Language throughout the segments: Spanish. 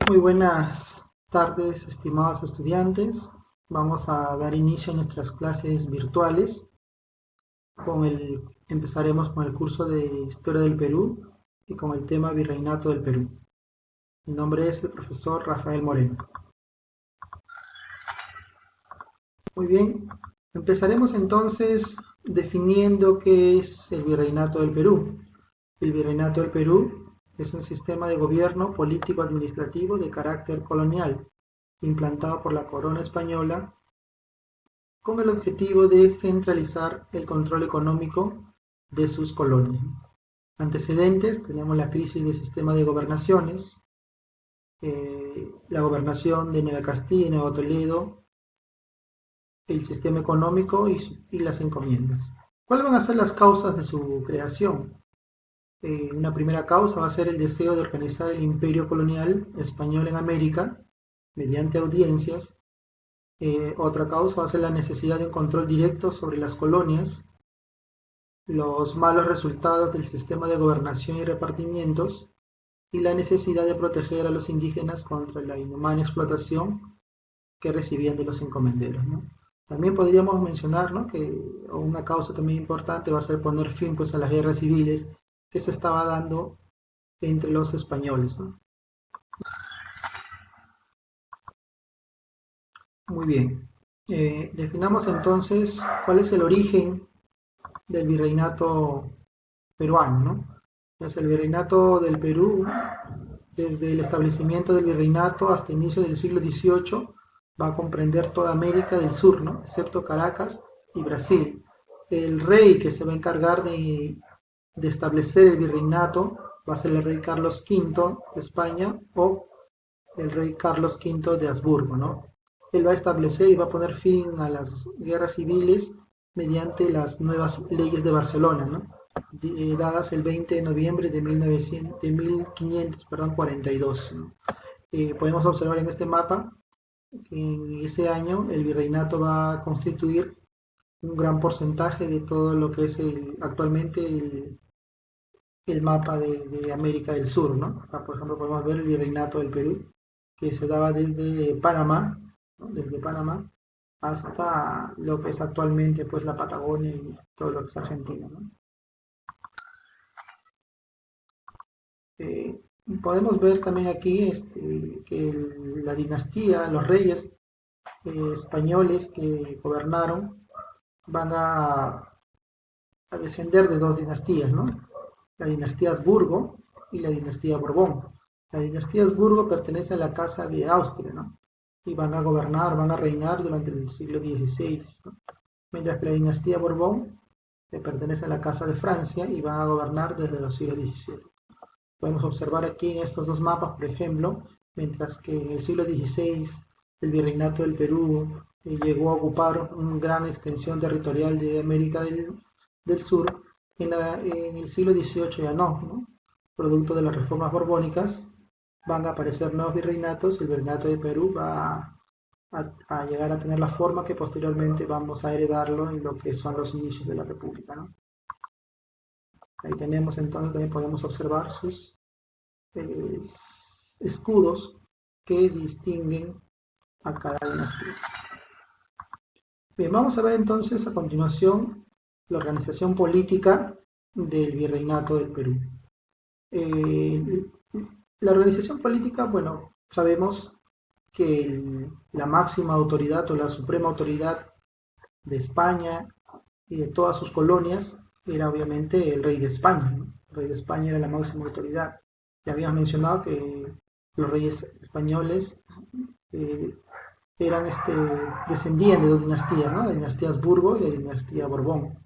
Muy buenas tardes, estimados estudiantes. Vamos a dar inicio a nuestras clases virtuales. Empezaremos con el curso de Historia del Perú y con el tema Virreinato del Perú. Mi nombre es el profesor Rafael Moreno. Muy bien, empezaremos entonces definiendo qué es el Virreinato del Perú. El Virreinato del Perú es un sistema de gobierno político-administrativo de carácter colonial, implantado por la corona española con el objetivo de centralizar el control económico de sus colonias. Antecedentes: tenemos la crisis del sistema de gobernaciones, la gobernación de Nueva Castilla y Nuevo Toledo, el sistema económico y las encomiendas. ¿Cuáles van a ser las causas de su creación? Una primera causa va a ser el deseo de organizar el imperio colonial español en América mediante audiencias. Otra causa va a ser la necesidad de un control directo sobre las colonias, los malos resultados del sistema de gobernación y repartimientos, y la necesidad de proteger a los indígenas contra la inhumana explotación que recibían de los encomenderos, ¿no? También podríamos mencionar, ¿no?, que una causa también importante va a ser poner fin, pues, a las guerras civiles que se estaba dando entre los españoles, ¿no? Muy bien. Definamos entonces cuál es el origen del virreinato peruano, ¿no? Pues el virreinato del Perú, desde el establecimiento del virreinato hasta el inicio del siglo XVIII, va a comprender toda América del Sur, ¿no?, excepto Caracas y Brasil. El rey que se va a encargar de establecer el virreinato va a ser el rey Carlos V de España o el rey Carlos V de Habsburgo, ¿no? Él va a establecer y va a poner fin a las guerras civiles mediante las nuevas leyes de Barcelona, ¿no?, dadas el 20 de noviembre de 1542, ¿no? Podemos observar en este mapa que en ese año el virreinato va a constituir un gran porcentaje de todo lo que es actualmente el mapa de América del Sur, ¿no? Acá, por ejemplo, podemos ver el virreinato del Perú, que se daba desde Panamá, ¿no?, desde Panamá hasta lo que es actualmente, pues, la Patagonia y todo lo que es Argentina, ¿no? Eh, Podemos ver también aquí que la dinastía, los reyes españoles que gobernaron van a descender de dos dinastías, ¿no? La dinastía Habsburgo y la dinastía Borbón. La dinastía Habsburgo pertenece a la casa de Austria, ¿no?, y van a gobernar, van a reinar durante el siglo XVI, ¿no?, mientras que la dinastía Borbón pertenece a la casa de Francia y van a gobernar desde los siglos XVII. Podemos observar aquí en estos dos mapas, por ejemplo, mientras que en el siglo XVI el virreinato del Perú llegó a ocupar una gran extensión territorial de América del Sur, en el siglo XVIII ya no, ¿no? Producto de las reformas borbónicas van a aparecer nuevos virreinatos y el virreinato de Perú va a llegar a tener la forma que posteriormente vamos a heredarlo en lo que son los inicios de la República, ¿no? Ahí tenemos entonces, también podemos observar sus eh, escudos que distinguen a cada dinastía. Bien, vamos a ver entonces a continuación la organización política del virreinato del Perú. Eh, la organización política, bueno, sabemos que la máxima autoridad o la suprema autoridad de España y de todas sus colonias era obviamente el rey de España, ¿no? El rey de España era la máxima autoridad. Ya habíamos mencionado que los reyes españoles eh, descendían de dos dinastías, ¿no?, la dinastía Habsburgo y la dinastía Borbón.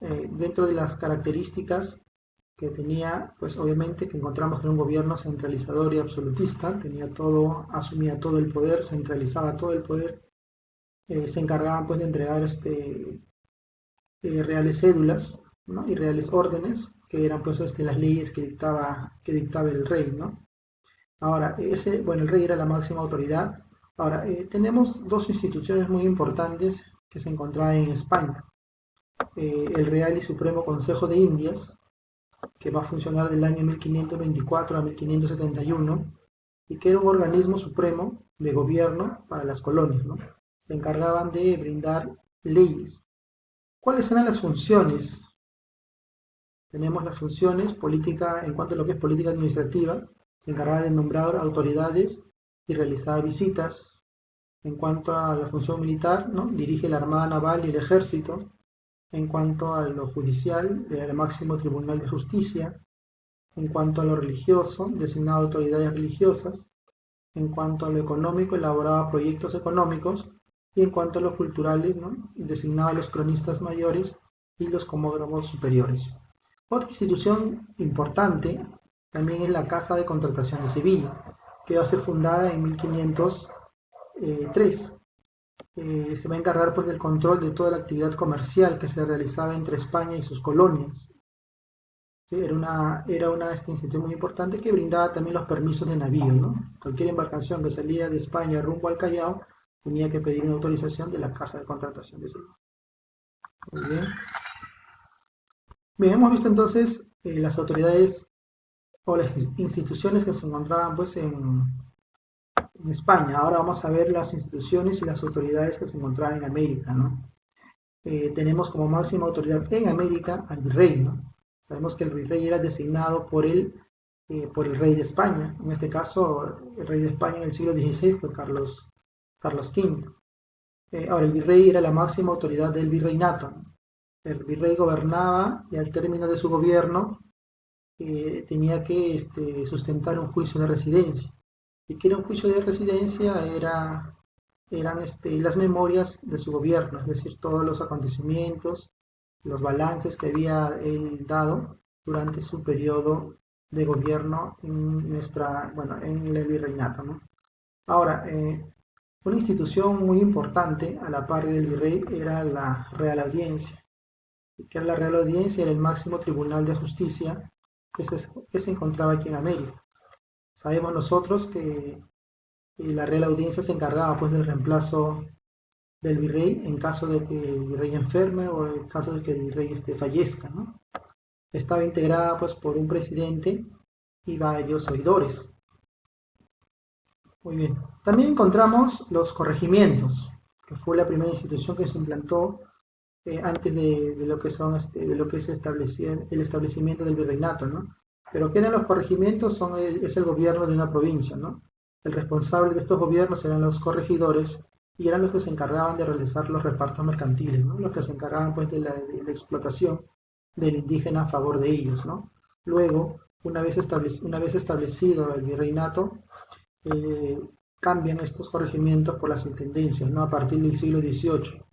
Dentro de las características que tenía, pues obviamente que encontramos que era un gobierno centralizador y absolutista, tenía todo, asumía todo el poder, centralizaba todo el poder, se encargaban, pues, de entregar reales cédulas, ¿no?, y reales órdenes, que eran, pues, las leyes que dictaba el rey, ¿no? Ahora, bueno, el rey era la máxima autoridad. Ahora, tenemos dos instituciones muy importantes que se encontraban en España. El Real y Supremo Consejo de Indias, que va a funcionar del año 1524 a 1571, y que era un organismo supremo de gobierno para las colonias, ¿no? Se encargaban de brindar leyes. ¿Cuáles eran las funciones? Tenemos las funciones política, en cuanto a lo que es política administrativa, se encargaba de nombrar autoridades y realizar visitas. En cuanto a la función militar, ¿no? Dirige la Armada Naval y el Ejército. En cuanto a lo judicial, era el máximo tribunal de justicia. En cuanto a lo religioso, designaba autoridades religiosas. En cuanto a lo económico, elaboraba proyectos económicos. Y en cuanto a los culturales, ¿no? Designaba a los cronistas mayores y los comógrafos superiores. Otra institución importante también es la Casa de Contratación de Sevilla, que va a ser fundada en 1503. Se va a encargar pues del control de toda la actividad comercial que se realizaba entre España y sus colonias. ¿Sí? Era una institución muy importante que brindaba también los permisos de navío, ¿no? Cualquier embarcación que salía de España rumbo al Callao tenía que pedir una autorización de la Casa de Contratación de Sevilla. Muy bien. Bien, hemos visto entonces las autoridades o las instituciones que se encontraban pues en España. Ahora vamos a ver las instituciones y las autoridades que se encontraban en América, ¿no? Tenemos como máxima autoridad en América al virrey, ¿no? Sabemos que el virrey era designado por el rey de España. En este caso, el rey de España en el siglo XVI fue Carlos V. Ahora, el virrey era la máxima autoridad del virreinato, ¿no? El virrey gobernaba y al término de su gobierno tenía que sustentar un juicio de residencia. ¿Y qué era un juicio de residencia? Eran las memorias de su gobierno, es decir, todos los acontecimientos, los balances que había él dado durante su periodo de gobierno en el virreinato, ¿no? Ahora, una institución muy importante a la par del virrey era la Real Audiencia. Que era la Real Audiencia? Era el máximo tribunal de justicia que se encontraba aquí en América. Sabemos nosotros que la Real Audiencia se encargaba pues del reemplazo del virrey en caso de que el virrey enferme o en caso de que el virrey fallezca, ¿no? Estaba integrada pues por un presidente y varios oidores. Muy bien. También encontramos los corregimientos, que fue la primera institución que se implantó antes de lo que de lo que se establecía el establecimiento del virreinato, ¿no? Pero ¿qué eran los corregimientos? Es el gobierno de una provincia, ¿no? El responsable de estos gobiernos eran los corregidores y eran los que se encargaban de realizar los repartos mercantiles, ¿no? Los que se encargaban pues de la explotación del indígena a favor de ellos, ¿no? Luego, una vez establecido el virreinato, eh, cambian estos corregimientos por las intendencias, ¿no? A partir del siglo XVIII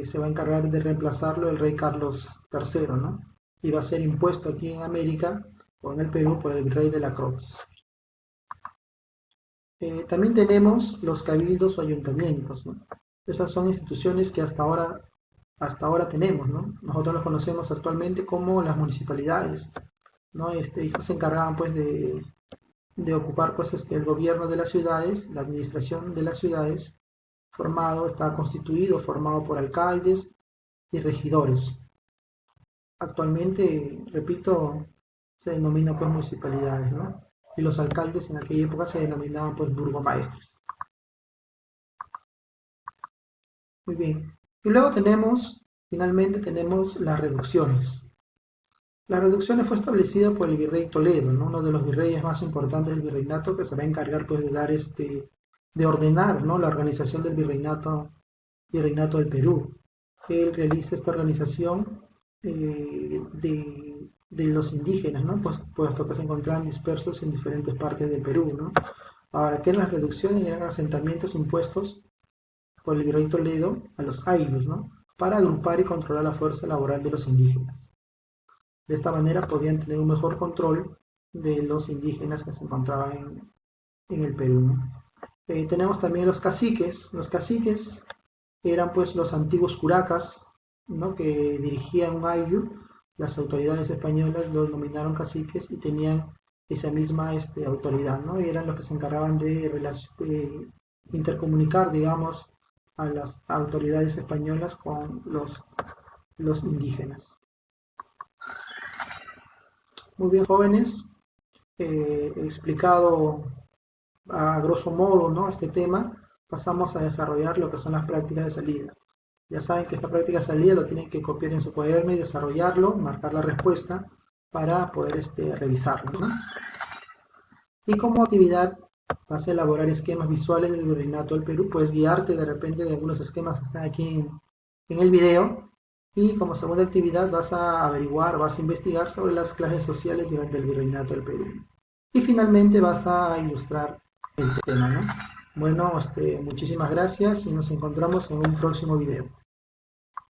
se va a encargar de reemplazarlo el rey Carlos III, ¿no? Y va a ser impuesto aquí en América o en el Perú por el virrey de la Croix. También tenemos los cabildos o ayuntamientos, ¿no? Estas son instituciones que hasta ahora tenemos, ¿no? Nosotros los conocemos actualmente como las municipalidades, ¿no? Estas se encargaban pues de ocupar pues el gobierno de las ciudades, la administración de las ciudades, está constituido, formado por alcaldes y regidores. Actualmente, repito, se denomina pues municipalidades, ¿no? Y los alcaldes en aquella época se denominaban pues burgomaestres. Muy bien. Y luego finalmente tenemos las reducciones. Las reducciones fue establecida por el virrey Toledo, ¿no? Uno de los virreyes más importantes del virreinato que se va a encargar pues de dar de ordenar, ¿no? La organización del virreinato del Perú. Él realiza esta organización de los indígenas, ¿no? Puesto que se encontraban dispersos en diferentes partes del Perú, ¿no? Ahora, ¿qué eran las reducciones? Eran asentamientos impuestos por el virrey Toledo a los ayllus, ¿no? Para agrupar y controlar la fuerza laboral de los indígenas. De esta manera podían tener un mejor control de los indígenas que se encontraban en el Perú, ¿no? Tenemos también los caciques. Los caciques eran pues los antiguos curacas, ¿no? Que dirigían un ayllu. Las autoridades españolas los nominaron caciques y tenían esa misma autoridad, ¿no? Y eran los que se encargaban de intercomunicar, digamos, a las autoridades españolas con los indígenas. Muy bien, jóvenes, he explicado a grosso modo, ¿no?, este tema, pasamos a desarrollar lo que son las prácticas de salida. Ya saben que esta práctica de salida lo tienen que copiar en su cuaderno y desarrollarlo, marcar la respuesta para poder revisarlo, ¿no? Y como actividad vas a elaborar esquemas visuales del Virreinato del Perú, puedes guiarte de repente de algunos esquemas que están aquí en el video. Y como segunda actividad vas a averiguar, vas a investigar sobre las clases sociales durante el Virreinato del Perú. Y finalmente vas a ilustrar el tema, ¿no? Bueno, muchísimas gracias y nos encontramos en un próximo video.